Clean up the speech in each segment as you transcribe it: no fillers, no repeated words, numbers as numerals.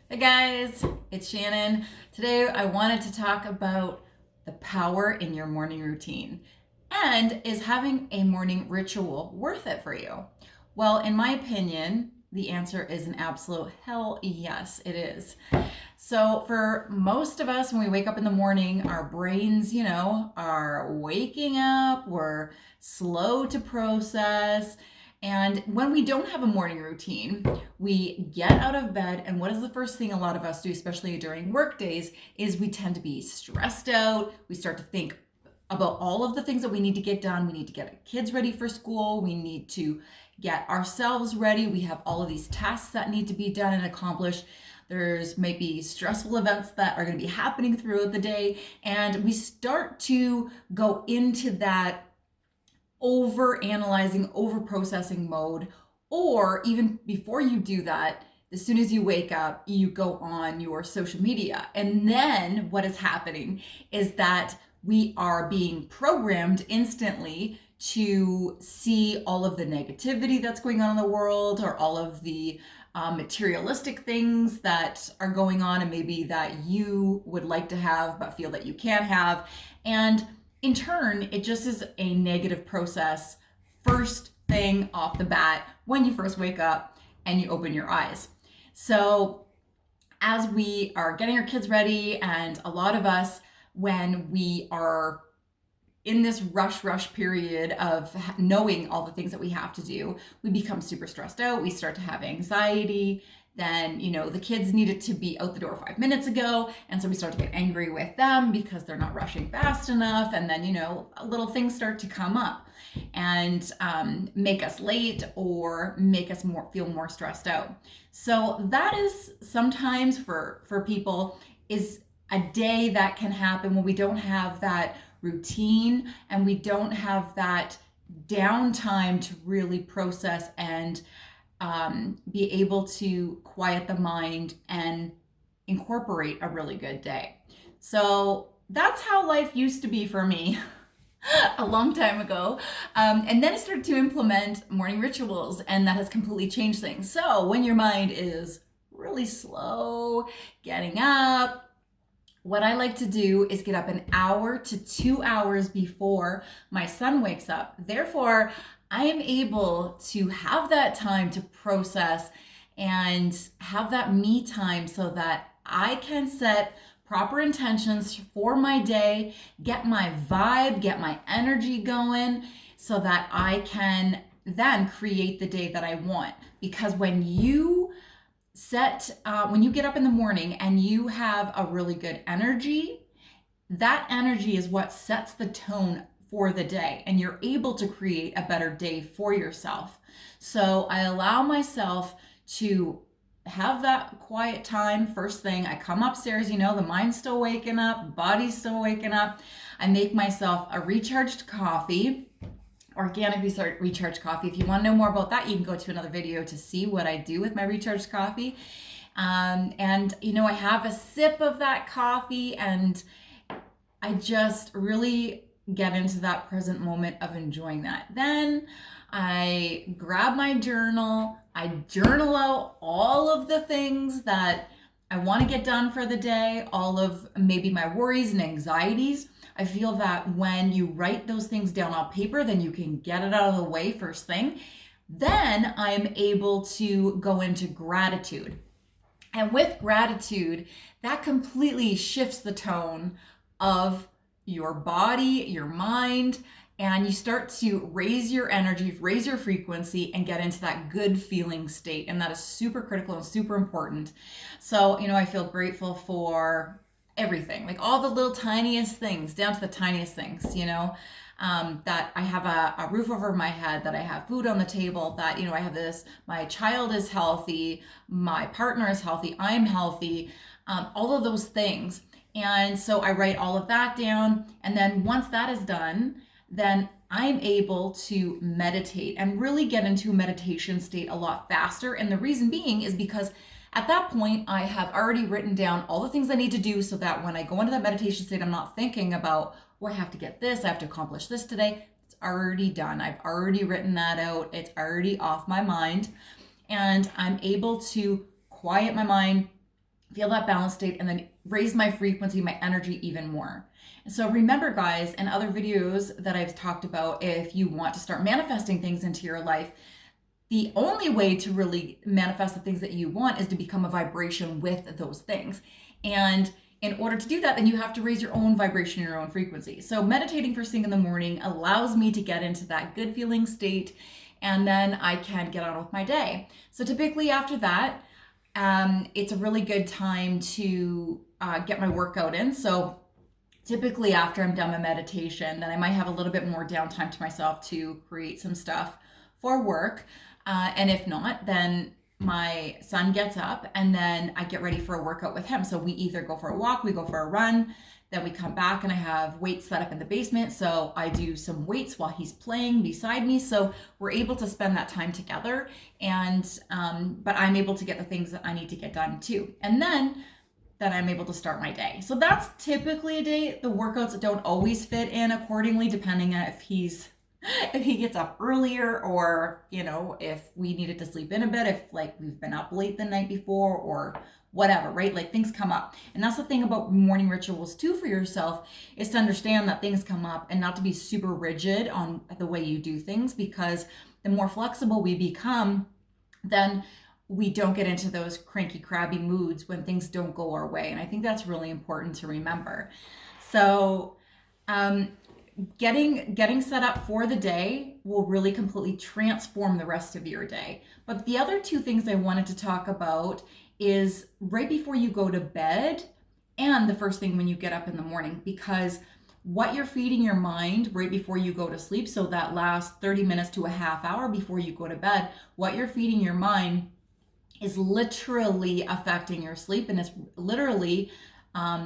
Hey guys, it's Shannon. Today I wanted to talk about the power in your morning routine and is having a morning ritual worth it for you? Well, in my opinion, the answer is an absolute hell yes, it is. So, for most of us, when we wake up in the morning, our brains, are waking up, we're slow to process. And when we don't have a morning routine, we get out of bed, and what is the first thing a lot of us do, especially during work days, is we tend to be stressed out. We start to think about all of the things that we need to get done. We need to get our kids ready for school. We need to get ourselves ready. We have all of these tasks that need to be done and accomplished. There's maybe stressful events that are going to be happening throughout the day. And we start to go into that over analyzing, over processing mode. Or even before you do that, as soon as you wake up, you go on your social media. And then what is happening is that we are being programmed instantly to see all of the negativity that's going on in the world, or all of the materialistic things that are going on and maybe that you would like to have but feel that you can't have. And in turn, it just is a negative process first thing off the bat when you first wake up and you open your eyes. So, as we are getting our kids ready, and a lot of us, when we are in this rush period of knowing all the things that we have to do, we become super stressed out. We start to have anxiety. Then, the kids needed to be out the door 5 minutes ago. And so we start to get angry with them because they're not rushing fast enough. And then, little things start to come up and make us late or make us feel more stressed out. So that is sometimes for people is a day that can happen when we don't have that routine and we don't have that downtime to really process and be able to quiet the mind and incorporate a really good day. So that's how life used to be for me a long time ago. And then I started to implement morning rituals, and that has completely changed things. So when your mind is really slow getting up, what I like to do is get up an hour to 2 hours before my son wakes up. Therefore, I am able to have that time to process and have that me time so that I can set proper intentions for my day, get my vibe, get my energy going so that I can then create the day that I want. Because when you get up in the morning and you have a really good energy, that energy is what sets the tone for the day, and you're able to create a better day for yourself. So I allow myself to have that quiet time first thing. I come upstairs, the mind's still waking up, body's still waking up. I make myself a recharged coffee, organic recharged coffee. If you want to know more about that, you can go to another video to see what I do with my recharged coffee. I have a sip of that coffee, and I just really get into that present moment of enjoying that. Then I grab my journal. I journal out all of the things that I want to get done for the day, all of maybe my worries and anxieties. I feel that when you write those things down on paper, then you can get it out of the way first thing. Then I'm able to go into gratitude. And with gratitude, that completely shifts the tone of your body, your mind, and you start to raise your energy, raise your frequency, and get into that good feeling state. And that is super critical and super important. So, I feel grateful for everything, like all the little tiniest things, down to the tiniest things, that I have a roof over my head, that I have food on the table, that, I have this, my child is healthy, my partner is healthy, I'm healthy, all of those things. And so I write all of that down. And then once that is done, then I'm able to meditate and really get into a meditation state a lot faster. And the reason being is because at that point, I have already written down all the things I need to do so that when I go into that meditation state, I'm not thinking about, oh, I have to get this, I have to accomplish this today. It's already done. I've already written that out. It's already off my mind. And I'm able to quiet my mind, feel that balanced state, and then raise my frequency, my energy even more. So remember, guys, in other videos that I've talked about, if you want to start manifesting things into your life, the only way to really manifest the things that you want is to become a vibration with those things. And in order to do that, then you have to raise your own vibration, your own frequency. So meditating first thing in the morning allows me to get into that good feeling state, and then I can get on with my day. So typically after that, it's a really good time to get my workout in. So typically after I'm done my meditation, then I might have a little bit more downtime to myself to create some stuff for work. And if not, then my son gets up and then I get ready for a workout with him. So we either go for a walk, we go for a run, then we come back and I have weights set up in the basement. So I do some weights while he's playing beside me. So we're able to spend that time together. And, but I'm able to get the things that I need to get done too. And then I'm able to start my day. So that's typically a day. The workouts don't always fit in accordingly, depending on if he gets up earlier, or if we needed to sleep in a bit, if like we've been up late the night before or whatever, right? Like things come up. And that's the thing about morning rituals too for yourself, is to understand that things come up and not to be super rigid on the way you do things, because the more flexible we become, then we don't get into those cranky, crabby moods when things don't go our way. And I think that's really important to remember. So, getting set up for the day will really completely transform the rest of your day. But the other two things I wanted to talk about is right before you go to bed and the first thing when you get up in the morning, because what you're feeding your mind right before you go to sleep, so that last 30 minutes to a half hour before you go to bed, what you're feeding your mind is literally affecting your sleep, and it's literally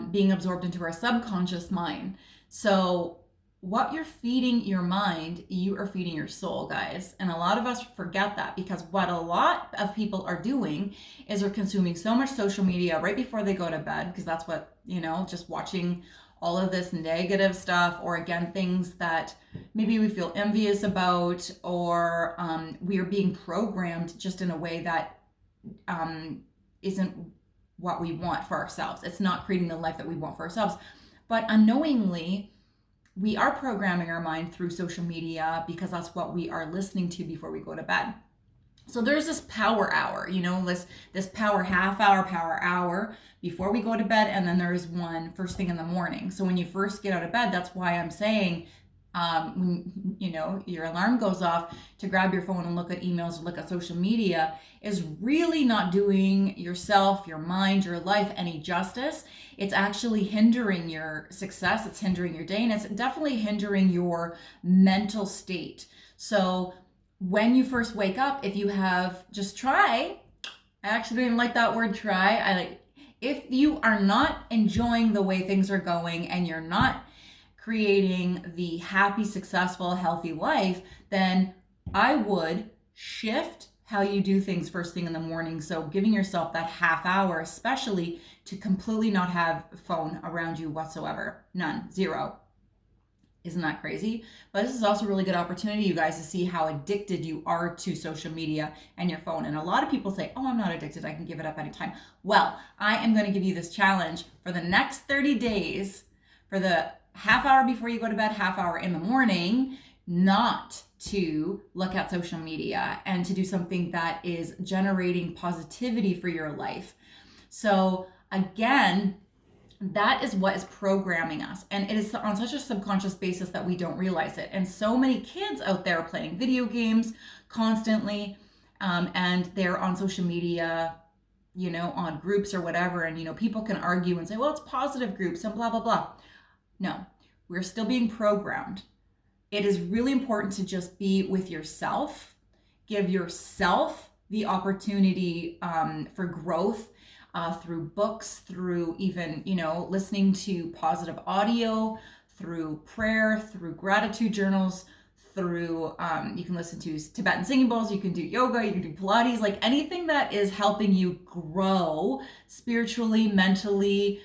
being absorbed into our subconscious mind. So what you're feeding your mind, you are feeding your soul, guys. And a lot of us forget that, because what a lot of people are doing is they're consuming so much social media right before they go to bed, because that's what, just watching all of this negative stuff, or again, things that maybe we feel envious about, or we are being programmed just in a way that isn't what we want for ourselves. It's not creating the life that we want for ourselves. But unknowingly, we are programming our mind through social media, because that's what we are listening to before we go to bed. So there's this power hour, this power half hour, power hour before we go to bed, and then there's one first thing in the morning. So when you first get out of bed, that's why I'm saying when your alarm goes off, to grab your phone and look at emails or look at social media is really not doing yourself, your mind, your life any justice. It's actually hindering your success, it's hindering your day, and it's definitely hindering your mental state. So when you first wake up, if you have, just try, I actually didn't like that word try, if you are not enjoying the way things are going and you're not creating the happy, successful, healthy life, then I would shift how you do things first thing in the morning. So giving yourself that half hour, especially, to completely not have a phone around you whatsoever. None. Zero. Isn't that crazy? But this is also a really good opportunity, you guys, to see how addicted you are to social media and your phone. And a lot of people say, oh, I'm not addicted, I can give it up anytime. Well, I am going to give you this challenge for the next 30 days, for the half hour before you go to bed, half hour in the morning, not to look at social media, and to do something that is generating positivity for your life. So again, that is what is programming us, and it is on such a subconscious basis that we don't realize it. And so many kids out there playing video constantly, and they're on social media, on groups or whatever, and people can argue and say, well, it's positive groups and blah blah blah. No, we're still being programmed. It is really important to just be with yourself. Give yourself the opportunity for growth through books, through even, listening to positive audio, through prayer, through gratitude journals, through, you can listen to Tibetan singing bowls, you can do yoga, you can do Pilates, like anything that is helping you grow spiritually, mentally,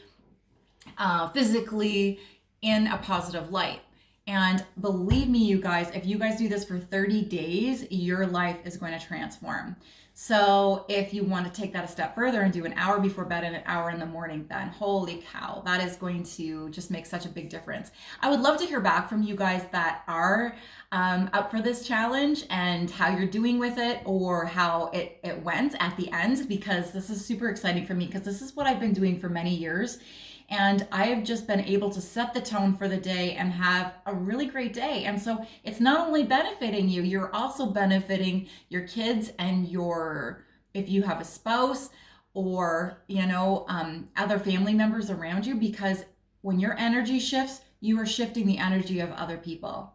physically, in a positive light. And believe me, you guys, if you guys do this for 30 days, your life is going to transform. So if you want to take that a step further and do an hour before bed and an hour in the morning, then holy cow, that is going to just make such a big difference. I would love to hear back from you guys that are up for this challenge and how you're doing with it, or how it went at the end, because this is super exciting for me, because this is what I've been doing for many years. And I have just been able to set the tone for the day and have a really great day. And so it's not only benefiting you, you're also benefiting your kids and if you have a spouse or, other family members around you, because when your energy shifts, you are shifting the energy of other people.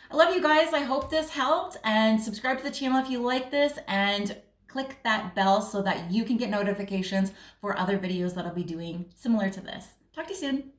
I love you guys. I hope this helped, and subscribe to the channel if you like this, and click that bell so that you can get notifications for other videos that I'll be doing similar to this. Talk to you soon.